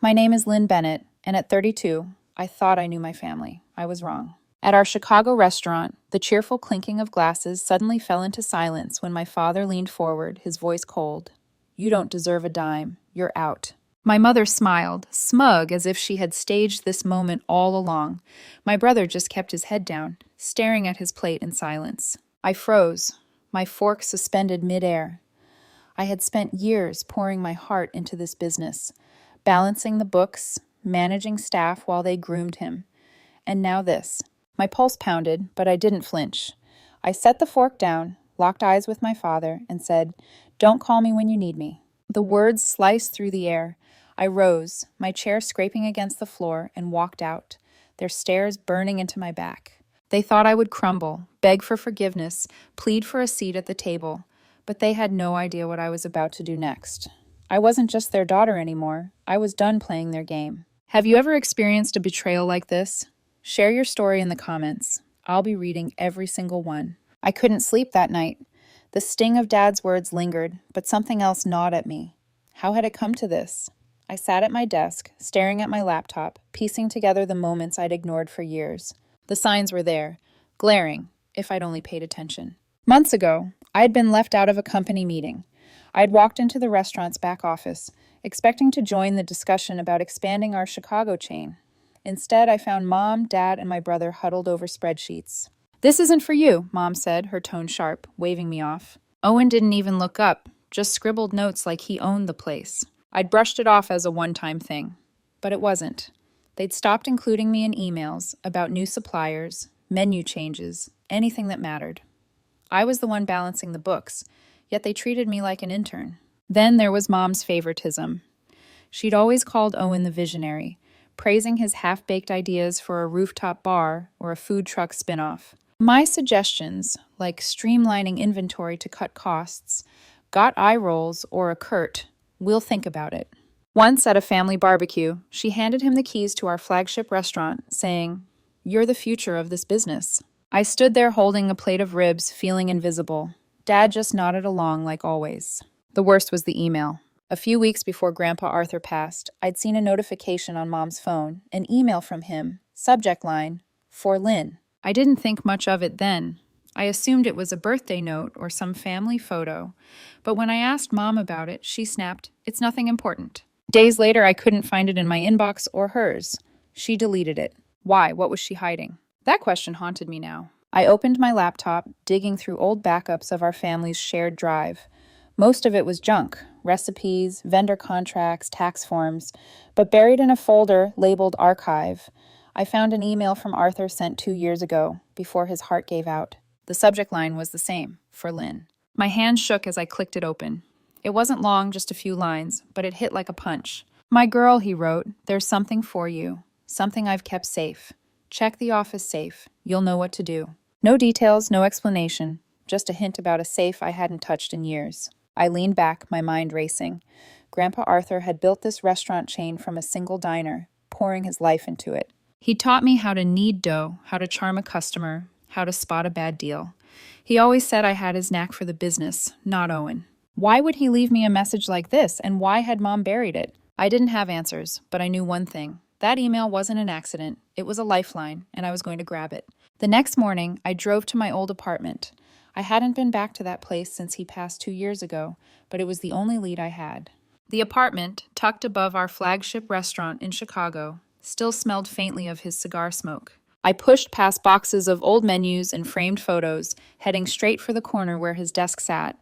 My name is Lynn Bennett, and at 32, I thought I knew my family. I was wrong. At our Chicago restaurant, the cheerful clinking of glasses suddenly fell into silence when my father leaned forward, his voice cold. "You don't deserve a dime. You're out." My mother smiled, smug as if she had staged this moment all along. My brother just kept his head down, staring at his plate in silence. I froze, my fork suspended midair. I had spent years pouring my heart into this business, balancing the books, managing staff while they groomed him. And now this. My pulse pounded, but I didn't flinch. I set the fork down, locked eyes with my father, and said, "Don't call me when you need me." The words sliced through the air. I rose, my chair scraping against the floor, and walked out, their stares burning into my back. They thought I would crumble, beg for forgiveness, plead for a seat at the table, but they had no idea what I was about to do next. I wasn't just their daughter anymore. I was done playing their game. Have you ever experienced a betrayal like this? Share your story in the comments. I'll be reading every single one. I couldn't sleep that night. The sting of Dad's words lingered, but something else gnawed at me. How had it come to this? I sat at my desk, staring at my laptop, piecing together the moments I'd ignored for years. The signs were there, glaring, if I'd only paid attention. Months ago, I'd been left out of a company meeting. I'd walked into the restaurant's back office, expecting to join the discussion about expanding our Chicago chain. Instead, I found Mom, Dad, and my brother huddled over spreadsheets. "This isn't for you," Mom said, her tone sharp, waving me off. Owen didn't even look up, just scribbled notes like he owned the place. I'd brushed it off as a one-time thing, but it wasn't. They'd stopped including me in emails about new suppliers, menu changes, anything that mattered. I was the one balancing the books, yet they treated me like an intern. Then there was Mom's favoritism. She'd always called Owen the visionary, praising his half-baked ideas for a rooftop bar or a food truck spin-off. My suggestions, like streamlining inventory to cut costs, got eye rolls or a curt, "We'll think about it." Once at a family barbecue, she handed him the keys to our flagship restaurant, saying, "You're the future of this business." I stood there holding a plate of ribs, feeling invisible. Dad just nodded along like always. The worst was the email. A few weeks before Grandpa Arthur passed, I'd seen a notification on Mom's phone, an email from him, subject line, "For Lynn." I didn't think much of it then. I assumed it was a birthday note or some family photo, but when I asked Mom about it, she snapped, "It's nothing important." Days later, I couldn't find it in my inbox or hers. She deleted it. Why? What was she hiding? That question haunted me now. I opened my laptop, digging through old backups of our family's shared drive. Most of it was junk, recipes, vendor contracts, tax forms, but buried in a folder labeled Archive, I found an email from Arthur sent 2 years ago, before his heart gave out. The subject line was the same, "For Lynn." My hand shook as I clicked it open. It wasn't long, just a few lines, but it hit like a punch. "My girl," he wrote, "there's something for you, something I've kept safe. Check the office safe. You'll know what to do." No details, no explanation, just a hint about a safe I hadn't touched in years. I leaned back, my mind racing. Grandpa Arthur had built this restaurant chain from a single diner, pouring his life into it. He taught me how to knead dough, how to charm a customer, how to spot a bad deal. He always said I had his knack for the business, not Owen. Why would he leave me a message like this, and why had Mom buried it? I didn't have answers, but I knew one thing. That email wasn't an accident. It was a lifeline, and I was going to grab it. The next morning, I drove to my old apartment. I hadn't been back to that place since he passed 2 years ago, but it was the only lead I had. The apartment, tucked above our flagship restaurant in Chicago, still smelled faintly of his cigar smoke. I pushed past boxes of old menus and framed photos, heading straight for the corner where his desk sat.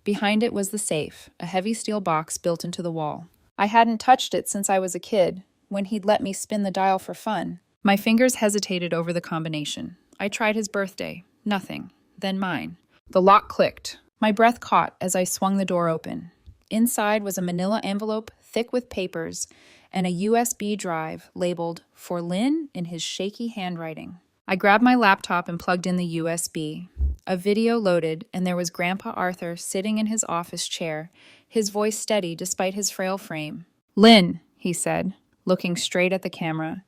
Behind it was the safe, a heavy steel box built into the wall. I hadn't touched it since I was a kid, when he'd let me spin the dial for fun. My fingers hesitated over the combination. I tried his birthday. Nothing. Then mine. The lock clicked. My breath caught as I swung the door open. Inside was a manila envelope thick with papers and a USB drive labeled "For Lynn" in his shaky handwriting. I grabbed my laptop and plugged in the USB. A video loaded, and there was Grandpa Arthur sitting in his office chair, his voice steady despite his frail frame. "Lynn," he said, looking straight at the camera,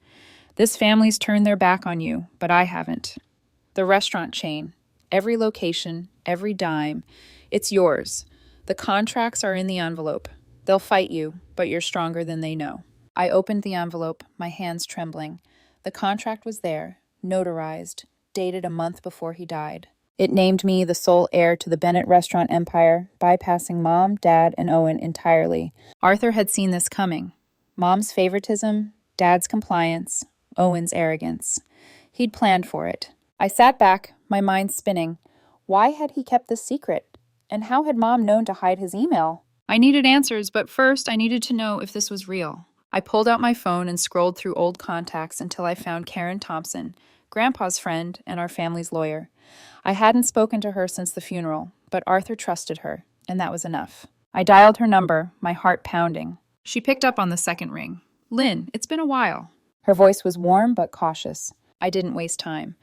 "this family's turned their back on you, but I haven't. The restaurant chain, every location, every dime, it's yours. The contracts are in the envelope. They'll fight you, but you're stronger than they know." I opened the envelope, my hands trembling. The contract was there, notarized, dated a month before he died. It named me the sole heir to the Bennett restaurant empire, bypassing Mom, Dad, and Owen entirely. Arthur had seen this coming. Mom's favoritism, Dad's compliance, Owen's arrogance. He'd planned for it. I sat back, my mind spinning. Why had he kept this secret? And how had Mom known to hide his email? I needed answers, but first I needed to know if this was real. I pulled out my phone and scrolled through old contacts until I found Karen Thompson, Grandpa's friend and our family's lawyer. I hadn't spoken to her since the funeral, but Arthur trusted her, and that was enough. I dialed her number, my heart pounding. She picked up on the second ring. "Lynn, it's been a while." Her voice was warm but cautious. I didn't waste time.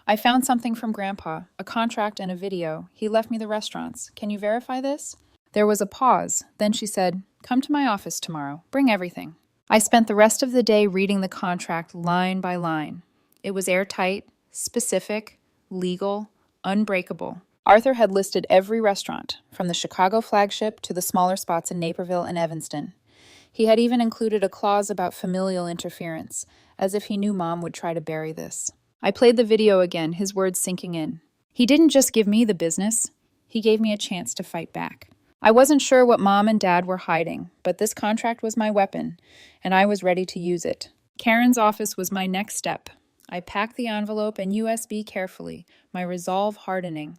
"I found something from Grandpa, a contract and a video. He left me the restaurants. Can you verify this?" There was a pause. Then she said, "Come to my office tomorrow. Bring everything." I spent the rest of the day reading the contract line by line. It was airtight, specific, legal, unbreakable. Arthur had listed every restaurant, from the Chicago flagship to the smaller spots in Naperville and Evanston. He had even included a clause about familial interference, as if he knew Mom would try to bury this. I played the video again, his words sinking in. He didn't just give me the business, he gave me a chance to fight back. I wasn't sure what Mom and Dad were hiding, but this contract was my weapon, and I was ready to use it. Karen's office was my next step. I packed the envelope and USB carefully, my resolve hardening.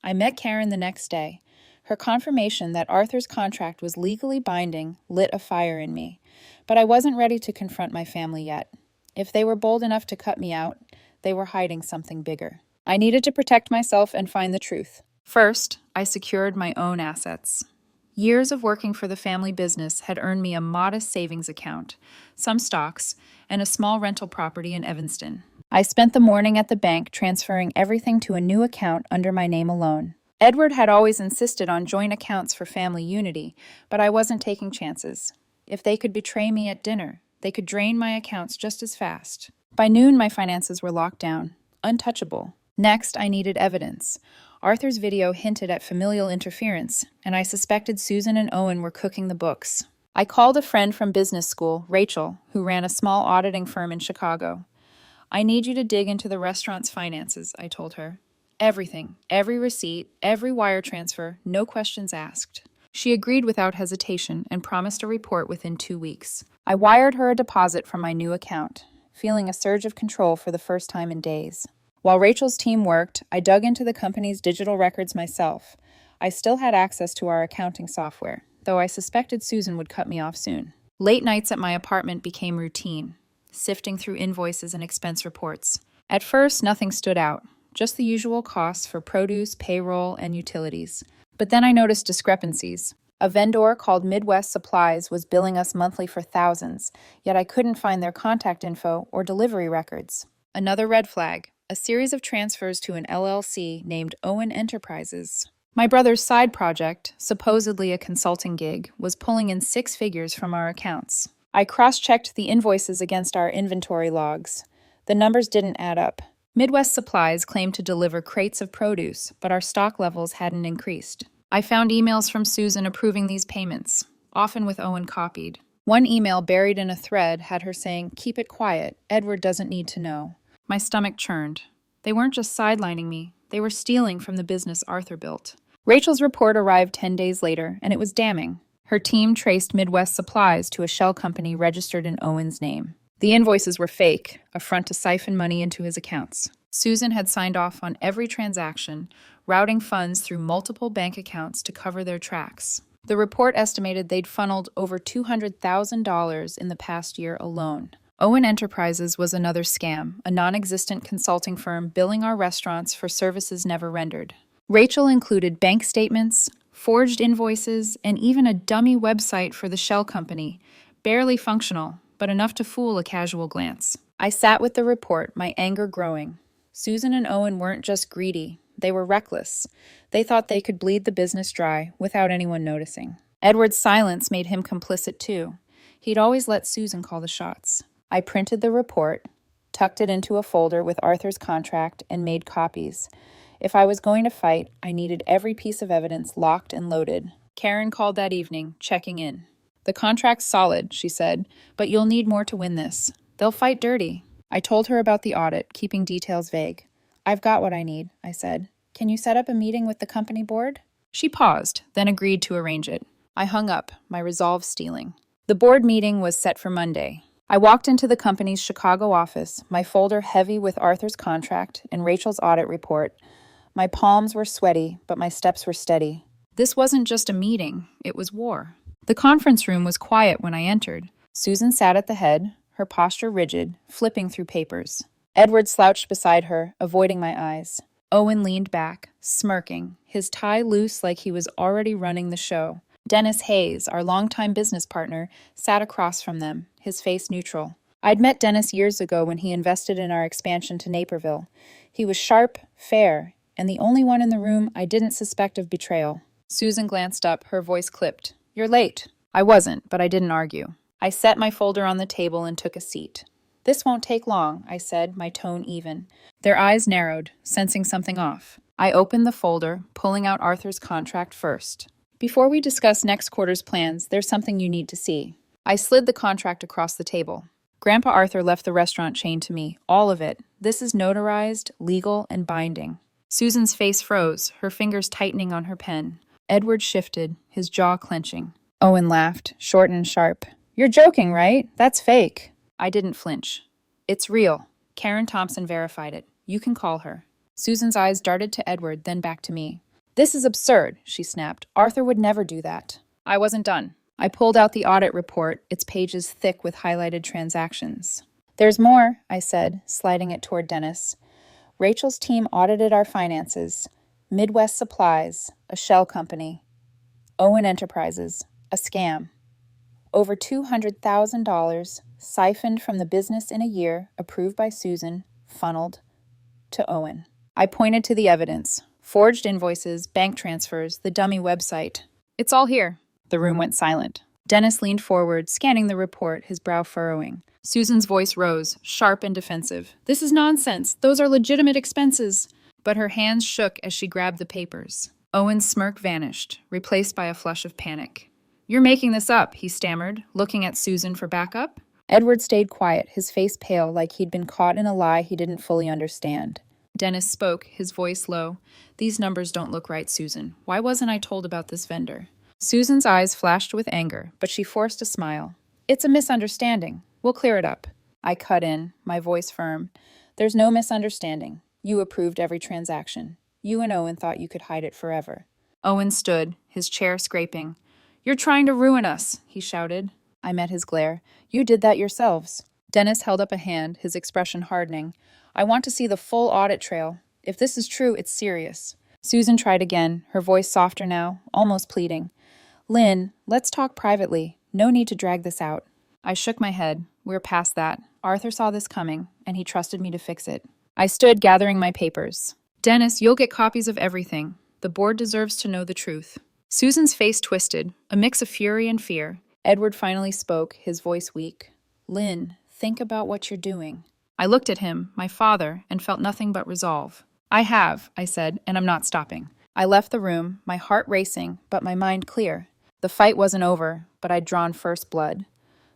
I met Karen the next day. Her confirmation that Arthur's contract was legally binding lit a fire in me, but I wasn't ready to confront my family yet. If they were bold enough to cut me out, they were hiding something bigger. I needed to protect myself and find the truth. First, I secured my own assets. Years of working for the family business had earned me a modest savings account, some stocks, and a small rental property in Evanston. I spent the morning at the bank transferring everything to a new account under my name alone. Edward had always insisted on joint accounts for family unity, but I wasn't taking chances. If they could betray me at dinner, they could drain my accounts just as fast. By noon, my finances were locked down, untouchable. Next, I needed evidence. Arthur's video hinted at familial interference, and I suspected Susan and Owen were cooking the books. I called a friend from business school, Rachel, who ran a small auditing firm in Chicago. "I need you to dig into the restaurant's finances," I told her. "Everything, every receipt, every wire transfer, no questions asked." She agreed without hesitation and promised a report within 2 weeks. I wired her a deposit from my new account, feeling a surge of control for the first time in days. While Rachel's team worked, I dug into the company's digital records myself. I still had access to our accounting software, though I suspected Susan would cut me off soon. Late nights at my apartment became routine, sifting through invoices and expense reports. At first, nothing stood out, just the usual costs for produce, payroll, and utilities. But then I noticed discrepancies. A vendor called Midwest Supplies was billing us monthly for thousands, yet I couldn't find their contact info or delivery records. Another red flag. A series of transfers to an LLC named Owen Enterprises. My brother's side project, supposedly a consulting gig, was pulling in 6 figures from our accounts. I cross-checked the invoices against our inventory logs. The numbers didn't add up. Midwest Supplies claimed to deliver crates of produce, but our stock levels hadn't increased. I found emails from Susan approving these payments, often with Owen copied. One email buried in a thread had her saying, "Keep it quiet, Edward doesn't need to know." My stomach churned. They weren't just sidelining me, they were stealing from the business Arthur built. Rachel's report arrived 10 days later, and it was damning. Her team traced Midwest Supplies to a shell company registered in Owen's name. The invoices were fake, a front to siphon money into his accounts. Susan had signed off on every transaction, routing funds through multiple bank accounts to cover their tracks. The report estimated they'd funneled over $200,000 in the past year alone. Owen Enterprises was another scam, a non-existent consulting firm billing our restaurants for services never rendered. Rachel included bank statements, forged invoices, and even a dummy website for the shell company, barely functional, but enough to fool a casual glance. I sat with the report, my anger growing. Susan and Owen weren't just greedy, they were reckless. They thought they could bleed the business dry without anyone noticing. Edward's silence made him complicit too. He'd always let Susan call the shots. I printed the report, tucked it into a folder with Arthur's contract, and made copies. If I was going to fight, I needed every piece of evidence locked and loaded. Karen called that evening, checking in. The contract's solid, she said, but you'll need more to win this. They'll fight dirty. I told her about the audit, keeping details vague. I've got what I need, I said. Can you set up a meeting with the company board? She paused, then agreed to arrange it. I hung up, my resolve steeling. The board meeting was set for Monday. I walked into the company's Chicago office, my folder heavy with Arthur's contract and Rachel's audit report. My palms were sweaty, but my steps were steady. This wasn't just a meeting, it was war. The conference room was quiet when I entered. Susan sat at the head, her posture rigid, flipping through papers. Edward slouched beside her, avoiding my eyes. Owen leaned back, smirking, his tie loose like he was already running the show. Dennis Hayes, our longtime business partner, sat across from them, his face neutral. I'd met Dennis years ago when he invested in our expansion to Naperville. He was sharp, fair, and the only one in the room I didn't suspect of betrayal. Susan glanced up, her voice clipped. You're late. I wasn't, but I didn't argue. I set my folder on the table and took a seat. This won't take long, I said, my tone even. Their eyes narrowed, sensing something off. I opened the folder, pulling out Arthur's contract first. Before we discuss next quarter's plans, there's something you need to see. I slid the contract across the table. Grandpa Arthur left the restaurant chain to me, all of it. This is notarized, legal, and binding. Susan's face froze, her fingers tightening on her pen. Edward shifted, his jaw clenching. Owen laughed, short and sharp. You're joking, right? That's fake. I didn't flinch. It's real. Karen Thompson verified it. You can call her. Susan's eyes darted to Edward, then back to me. This is absurd, she snapped. Arthur would never do that. I wasn't done. I pulled out the audit report, its pages thick with highlighted transactions. There's more, I said, sliding it toward Dennis. Rachel's team audited our finances. Midwest Supplies, a shell company. Owen Enterprises, a scam. Over $200,000 siphoned from the business in a year, approved by Susan, funneled to Owen. I pointed to the evidence. Forged invoices, bank transfers, the dummy website. It's all here. The room went silent. Dennis leaned forward, scanning the report, his brow furrowing. Susan's voice rose, sharp and defensive. This is nonsense. Those are legitimate expenses. But her hands shook as she grabbed the papers. Owen's smirk vanished, replaced by a flush of panic. You're making this up, he stammered, looking at Susan for backup. Edward stayed quiet, his face pale like he'd been caught in a lie he didn't fully understand. Dennis spoke, his voice low. These numbers don't look right, Susan. Why wasn't I told about this vendor? Susan's eyes flashed with anger, but she forced a smile. It's a misunderstanding. We'll clear it up. I cut in, my voice firm. There's no misunderstanding. You approved every transaction. You and Owen thought you could hide it forever. Owen stood, his chair scraping. You're trying to ruin us, he shouted. I met his glare. You did that yourselves. Dennis held up a hand, his expression hardening. I want to see the full audit trail. If this is true, it's serious. Susan tried again, her voice softer now, almost pleading. Lynn, let's talk privately. No need to drag this out. I shook my head. We're past that. Arthur saw this coming, and he trusted me to fix it. I stood gathering my papers. Dennis, you'll get copies of everything. The board deserves to know the truth. Susan's face twisted, a mix of fury and fear. Edward finally spoke, his voice weak. Lynn, think about what you're doing. I looked at him, my father, and felt nothing but resolve. I have, I said, and I'm not stopping. I left the room, my heart racing, but my mind clear. The fight wasn't over, but I'd drawn first blood.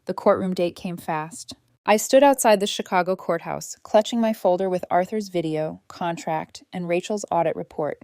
The courtroom date came fast. I stood outside the Chicago courthouse, clutching my folder with Arthur's video, contract, and Rachel's audit report.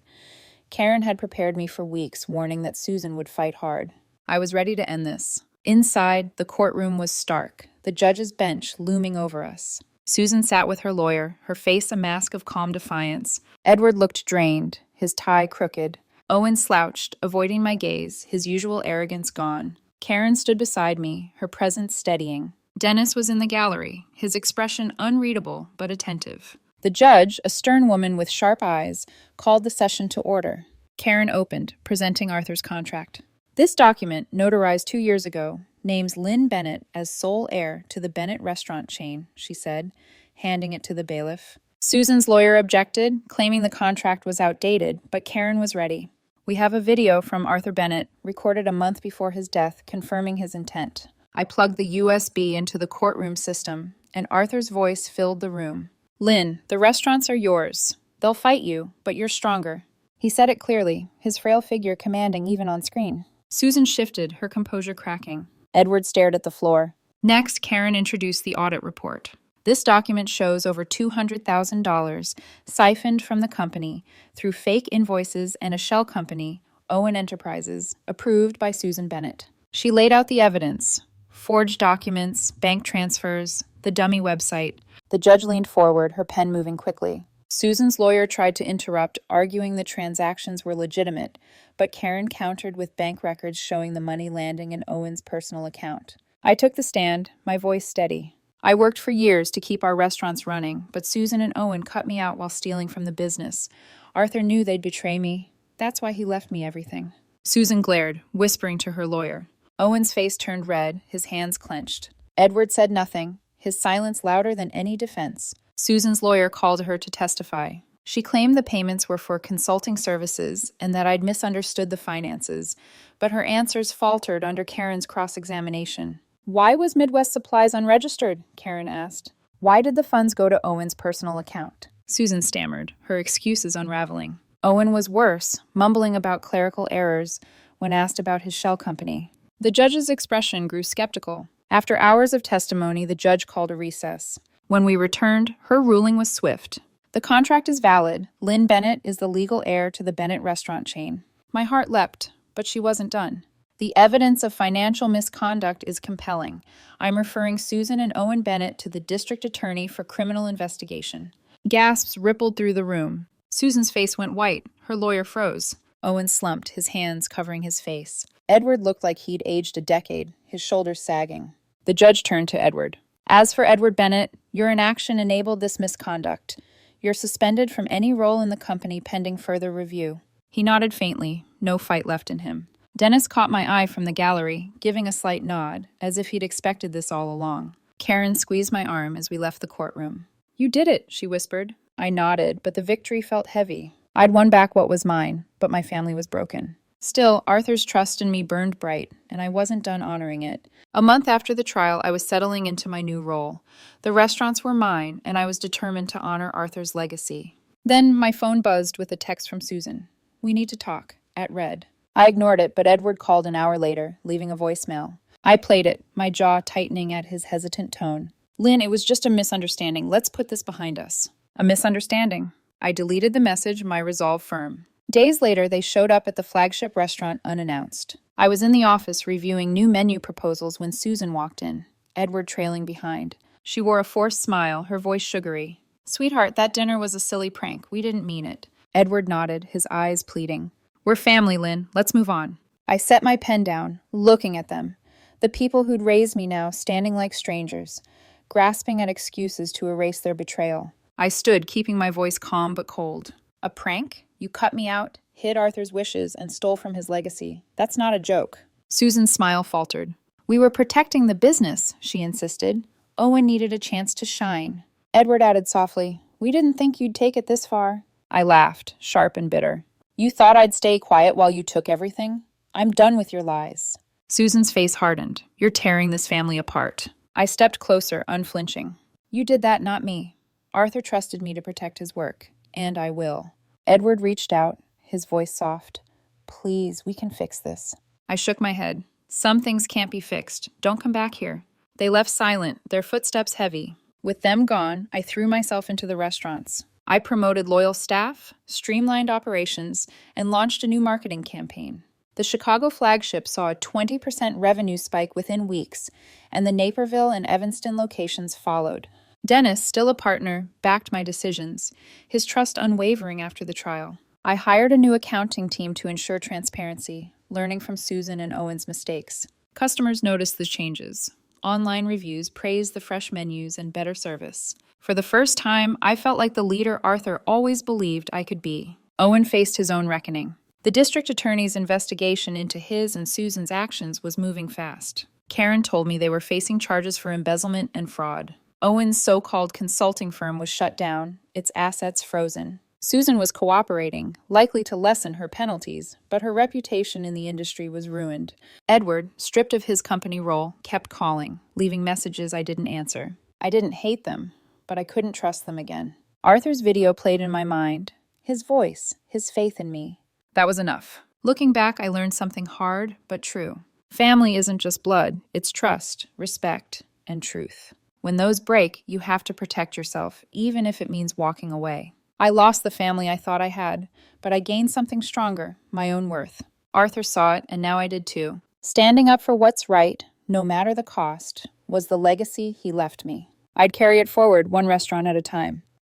Karen had prepared me for weeks, warning that Susan would fight hard. I was ready to end this. Inside, the courtroom was stark, the judge's bench looming over us. Susan sat with her lawyer, her face a mask of calm defiance. Edward looked drained, his tie crooked. Owen slouched, avoiding my gaze, his usual arrogance gone. Karen stood beside me, her presence steadying. Dennis was in the gallery, his expression unreadable but attentive. The judge, a stern woman with sharp eyes, called the session to order. Karen opened, presenting Arthur's contract. This document, notarized 2 years ago, names Lynn Bennett as sole heir to the Bennett restaurant chain, she said, handing it to the bailiff. Susan's lawyer objected, claiming the contract was outdated, but Karen was ready. We have a video from Arthur Bennett, recorded a month before his death, confirming his intent. I plugged the USB into the courtroom system, and Arthur's voice filled the room. Lynn, the restaurants are yours. They'll fight you, but you're stronger. He said it clearly, his frail figure commanding even on screen. Susan shifted, her composure cracking. Edward stared at the floor. Next, Karen introduced the audit report. This document shows over $200,000 siphoned from the company through fake invoices and a shell company, Owen Enterprises, approved by Susan Bennett. She laid out the evidence: forged documents, bank transfers, the dummy website. The judge leaned forward, her pen moving quickly. Susan's lawyer tried to interrupt, arguing the transactions were legitimate, but Karen countered with bank records showing the money landing in Owen's personal account. I took the stand, my voice steady. I worked for years to keep our restaurants running, but Susan and Owen cut me out while stealing from the business. Arthur knew they'd betray me. That's why he left me everything. Susan glared, whispering to her lawyer. Owen's face turned red, his hands clenched. Edward said nothing, his silence louder than any defense. Susan's lawyer called her to testify. She claimed the payments were for consulting services and that I'd misunderstood the finances, but her answers faltered under Karen's cross-examination. Why was Midwest Supplies unregistered? Karen asked. Why did the funds go to Owen's personal account? Susan stammered, her excuses unraveling. Owen was worse, mumbling about clerical errors when asked about his shell company. The judge's expression grew skeptical. After hours of testimony, the judge called a recess. When we returned, her ruling was swift. The contract is valid. Lynn Bennett is the legal heir to the Bennett restaurant chain. My heart leapt, but she wasn't done. The evidence of financial misconduct is compelling. I'm referring Susan and Owen Bennett to the district attorney for criminal investigation. Gasps rippled through the room. Susan's face went white. Her lawyer froze. Owen slumped, his hands covering his face. Edward looked like he'd aged a decade, his shoulders sagging. The judge turned to Edward. As for Edward Bennett, your inaction enabled this misconduct. You're suspended from any role in the company pending further review. He nodded faintly, no fight left in him. Dennis caught my eye from the gallery, giving a slight nod, as if he'd expected this all along. Karen squeezed my arm as we left the courtroom. You did it, she whispered. I nodded, but the victory felt heavy. I'd won back what was mine, but my family was broken. Still, Arthur's trust in me burned bright, and I wasn't done honoring it. A month after the trial, I was settling into my new role. The restaurants were mine, and I was determined to honor Arthur's legacy. Then my phone buzzed with a text from Susan. We need to talk, at red. I ignored it, but Edward called an hour later, leaving a voicemail. I played it, my jaw tightening at his hesitant tone. Lynn, it was just a misunderstanding. Let's put this behind us. A misunderstanding. I deleted the message, my resolve firm. Days later, they showed up at the flagship restaurant unannounced. I was in the office reviewing new menu proposals when Susan walked in, Edward trailing behind. She wore a forced smile, her voice sugary. Sweetheart, that dinner was a silly prank. We didn't mean it. Edward nodded, his eyes pleading. We're family, Lynn. Let's move on. I set my pen down, looking at them. The people who'd raised me now, standing like strangers, grasping at excuses to erase their betrayal. I stood, keeping my voice calm but cold. A prank? You cut me out, hid Arthur's wishes, and stole from his legacy. That's not a joke. Susan's smile faltered. We were protecting the business, she insisted. Owen needed a chance to shine. Edward added softly, we didn't think you'd take it this far. I laughed, sharp and bitter. You thought I'd stay quiet while you took everything? I'm done with your lies. Susan's face hardened. You're tearing this family apart. I stepped closer, unflinching. You did that, not me. Arthur trusted me to protect his work, and I will. Edward reached out, his voice soft. Please, we can fix this. I shook my head. Some things can't be fixed. Don't come back here. They left silent, their footsteps heavy. With them gone, I threw myself into the restaurants. I promoted loyal staff, streamlined operations, and launched a new marketing campaign. The Chicago flagship saw a 20% revenue spike within weeks, and the Naperville and Evanston locations followed. Dennis, still a partner, backed my decisions, his trust unwavering after the trial. I hired a new accounting team to ensure transparency, learning from Susan and Owen's mistakes. Customers noticed the changes. Online reviews praised the fresh menus and better service. For the first time, I felt like the leader Arthur always believed I could be. Owen faced his own reckoning. The district attorney's investigation into his and Susan's actions was moving fast. Karen told me they were facing charges for embezzlement and fraud. Owen's so-called consulting firm was shut down, its assets frozen. Susan was cooperating, likely to lessen her penalties, but her reputation in the industry was ruined. Edward, stripped of his company role, kept calling, leaving messages I didn't answer. I didn't hate them, but I couldn't trust them again. Arthur's video played in my mind, his voice, his faith in me. That was enough. Looking back, I learned something hard but true. Family isn't just blood, it's trust, respect, and truth. When those break, you have to protect yourself, even if it means walking away. I lost the family I thought I had, but I gained something stronger, my own worth. Arthur saw it, and now I did too. Standing up for what's right, no matter the cost, was the legacy he left me. I'd carry it forward, one restaurant at a time.